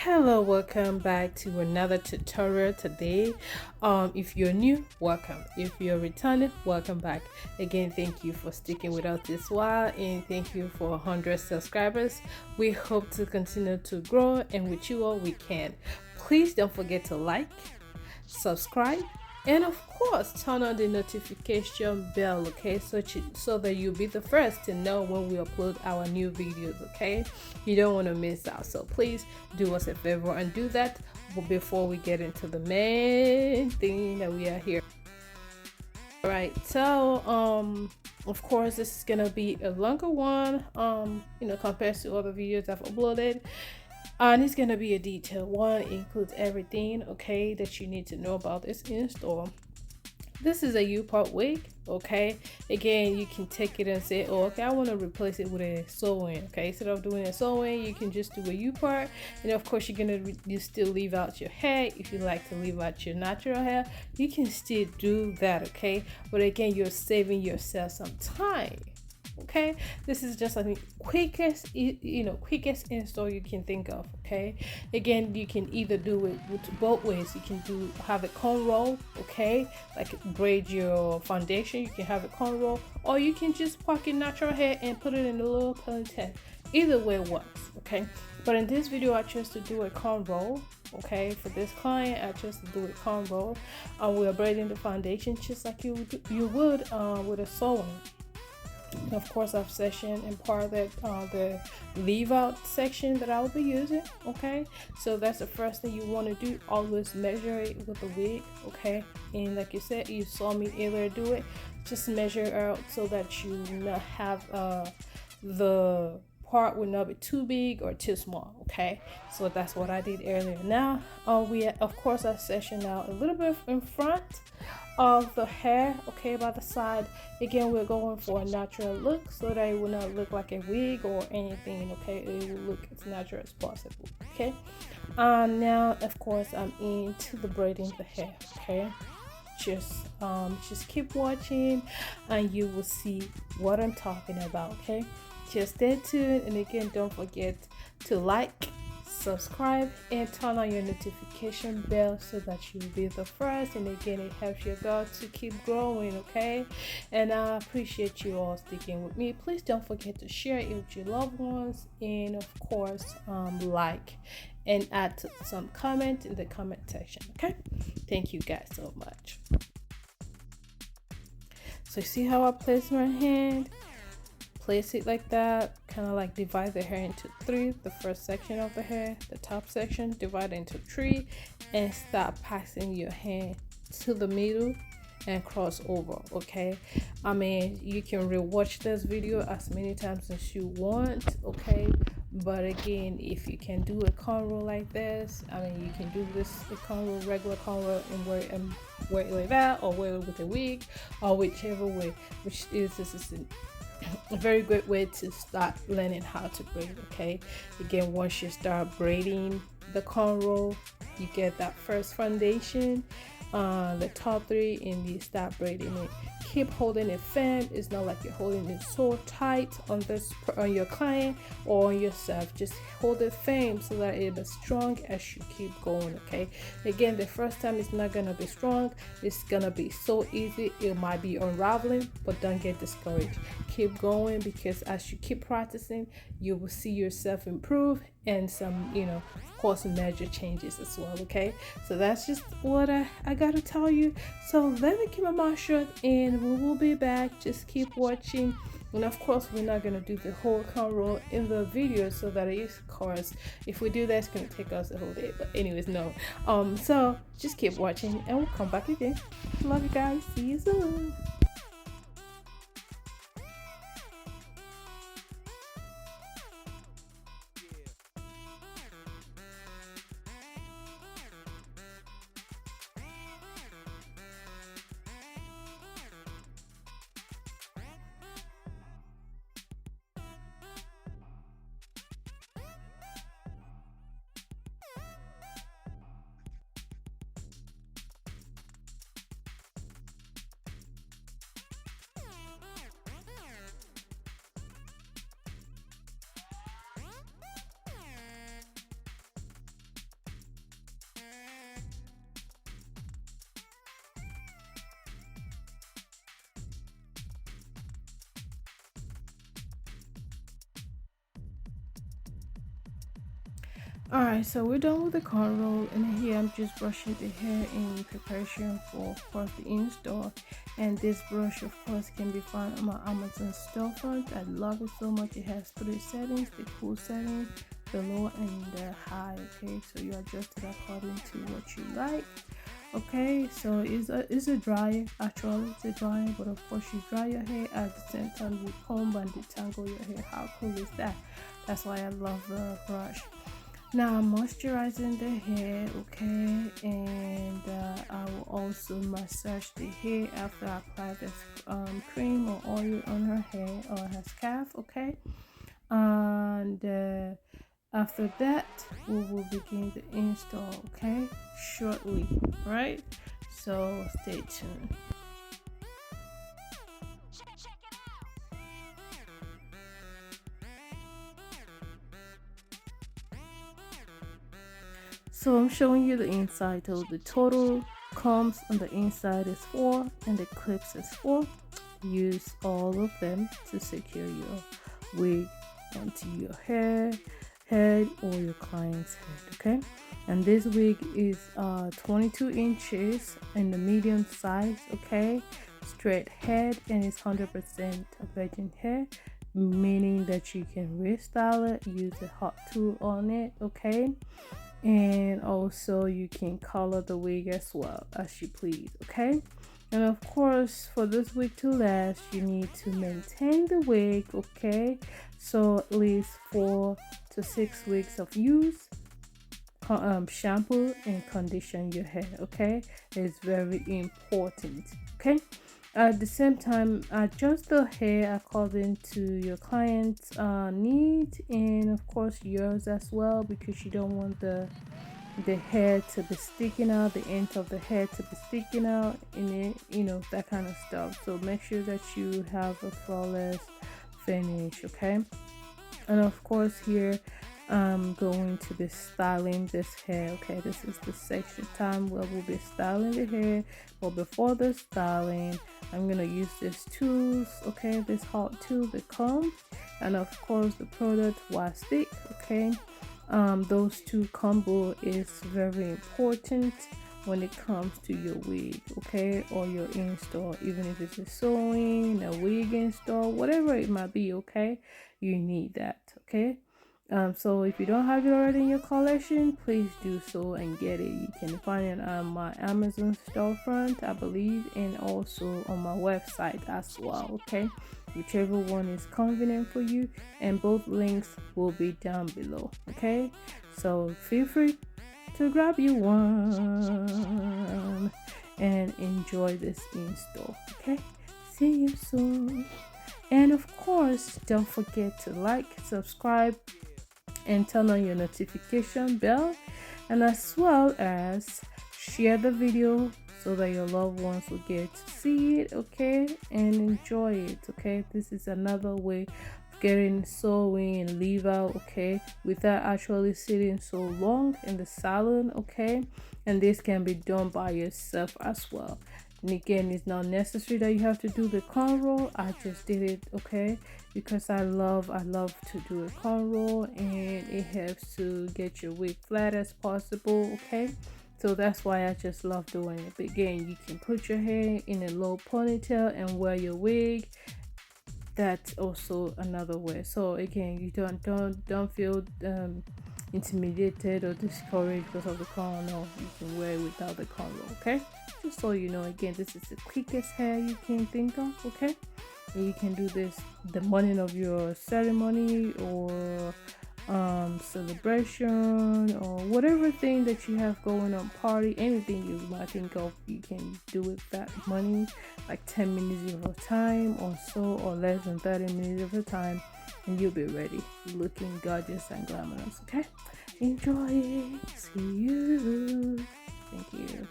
Hello, welcome back to another tutorial today. If you're new, welcome. If you're returning, welcome back. Again, thank you for sticking with us this while, and thank you for 100 subscribers. We hope to continue to grow, and with you all we can. Please don't forget to like, subscribe, and of course turn on the notification bell, okay, so that you'll be the first to know when we upload our new videos. Okay, you don't want to miss out, so please do us a favor and do that before we get into the main thing that we are here. All right, so of course this is gonna be a longer one, compared to other videos I've uploaded, and it's gonna be a detailed one. It includes everything, okay, that you need to know about this install. This is a Upart wig, okay. Again, you can take it and say, oh, okay, I want to replace it with a sew-in. Okay, instead of doing a sew-in, you can just do a Upart, and of course you still leave out your hair. If you like to leave out your natural hair, you can still do that, okay. But again, you're saving yourself some time. Okay, this is just like quickest quickest install you can think of. Okay, again, you can either do it with both ways. You can have it cornrow, okay, like braid your foundation. You can have it cornrow, or you can just park your natural hair and put it in a little ponytail. Either way works, okay. But in this video I chose to do a cornrow. Okay, for this client I chose to do a cornrow. We are braiding the foundation just like you would with a sewing. And of course, I've sectioned and part of the leave out section that I will be using. Okay, so that's the first thing you want to do. Always measure it with the wig. Okay, and like you said, you saw me earlier do it. Just measure out so that you not have the part will not be too big or too small. Okay, so that's what I did earlier. Now we of course I sectioned out a little bit in front of the hair, okay, by the side. Again, we're going for a natural look so that it will not look like a wig or anything. Okay, it will look as natural as possible. Okay, now of course I'm into the braiding the hair. Okay, just keep watching and you will see what I'm talking about. Okay, just stay tuned, and again, don't forget to like, subscribe, and turn on your notification bell so that you'll be the first. And again, it helps your girl to keep growing. Okay, and I appreciate you all sticking with me. Please don't forget to share it with your loved ones, and of course like and add some comment in the comment section. Okay, thank you guys so much. So see how I place my hand? Place it like that, kind of like divide the hair into three. The first section of the hair, the top section, divide it into three, and start passing your hand to the middle and cross over. Okay, I mean, you can rewatch this video as many times as you want. Okay, but again, if you can do a cornrow like this, I mean, you can do this a cornrow, regular cornrow, and wear it like that, or wear it with a wig, or whichever way. This is a very great way to start learning how to braid. Okay, again, once you start braiding the cornrow, you get that first foundation, the top three, and you start braiding it. Keep holding it firm. It's not like you're holding it so tight on your client or on yourself. Just hold it firm so that it is strong as you keep going. Okay, again, the first time it's not gonna be strong. It's gonna be so easy, it might be unraveling, but don't get discouraged. Keep going, because as you keep practicing, you will see yourself improve, and some, of course, major changes as well. Okay, so that's just what I gotta tell you. So let me keep my mouth shut, and we will be back. Just keep watching. And of course, we're not gonna do the whole cornrow in the video, so that is, of course, if we do that, it's gonna take us a whole day. But anyways, no. So just keep watching, and we'll come back again. Love you guys. See you soon. Alright, so we're done with the cornrow, and here I'm just brushing the hair in preparation for, of course, the install. And this brush, of course, can be found on my Amazon storefront. I love it so much. It has three settings: the cool setting, the low, and the high. Okay, so you adjust it according to what you like. Okay, so it's a dryer. Actually, it's a dryer, but of course you dry your hair at the same time you comb and detangle your hair. How cool is that? That's why I love the brush. Now I'm moisturizing the hair, okay, and I will also massage the hair after I apply this cream or oil on her hair or her scalp, okay. And after that, we will begin the install, okay, shortly, right? So stay tuned. So I'm showing you the inside. So the total combs on the inside is 4 and the clips is 4. Use all of them to secure your wig onto your head or your client's head, okay. And this wig is 22 inches in the medium size, okay, straight head, and it's 100% virgin hair, meaning that you can restyle it, use a hot tool on it, okay. And also you can color the wig as well as you please, okay. And of course, for this wig to last, you need to maintain the wig, okay, so at least 4 to 6 weeks of use. Shampoo and condition your hair, okay. It's very important, okay. At the same time, adjust the hair according to your client's needs, and of course yours as well, because you don't want the hair to be sticking out, the end of the hair to be sticking out in it, you know, that kind of stuff. So make sure that you have a flawless finish, okay. And of course here I'm going to be styling this hair, okay. This is the section time where we'll be styling the hair, but before the styling I'm gonna use these tools, okay, this hot tool, the comb, and of course the product wash stick, okay. Those two combo is very important when it comes to your wig, okay, or your install, even if it's a sewing, a wig install, whatever it might be, okay, you need that, okay. So if you don't have it already in your collection, please do so and get it. You can find it on my Amazon storefront, I believe, and also on my website as well, okay, whichever one is convenient for you, and both links will be down below, okay. So feel free to grab you one and enjoy this install, okay. See you soon, and of course don't forget to like, subscribe, and turn on your notification bell, and as well as share the video so that your loved ones will get to see it, okay, and enjoy it, okay. This is another way of getting sewing and leave out, okay, without actually sitting so long in the salon, okay. And this can be done by yourself as well. And again, it's not necessary that you have to do the cornrow. I just did it, okay, because I love to do a cornrow, and it helps to get your wig flat as possible, okay. So that's why I just love doing it. But again, you can put your hair in a low ponytail and wear your wig. That's also another way. So again, you don't feel intimidated or discouraged because of the corn. No, you can wear it without the cornrow, okay. Just so you know, again, this is the quickest hair you can think of, okay. And you can do this the morning of your ceremony or celebration or whatever thing that you have going on, party, anything you might think of, you can do it that morning, like 10 minutes of your time or so, or less than 30 minutes of your time, and you'll be ready, looking gorgeous and glamorous, okay. Enjoy it. See you. Thank you.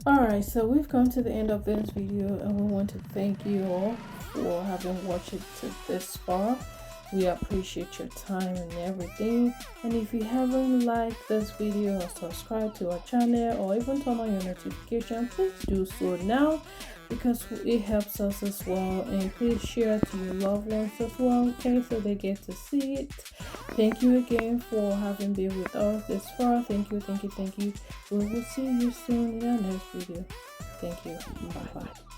Alright, so we've come to the end of this video, and we want to thank you all for having watched it to this far. We appreciate your time and everything. And if you haven't liked this video or subscribed to our channel or even turn on your notification, please do so now, because it helps us as well. And please share to your loved ones as well, okay, so they get to see it. Thank you again for having been with us this far. Thank you. We will see you soon in our next video. Thank you. Bye bye.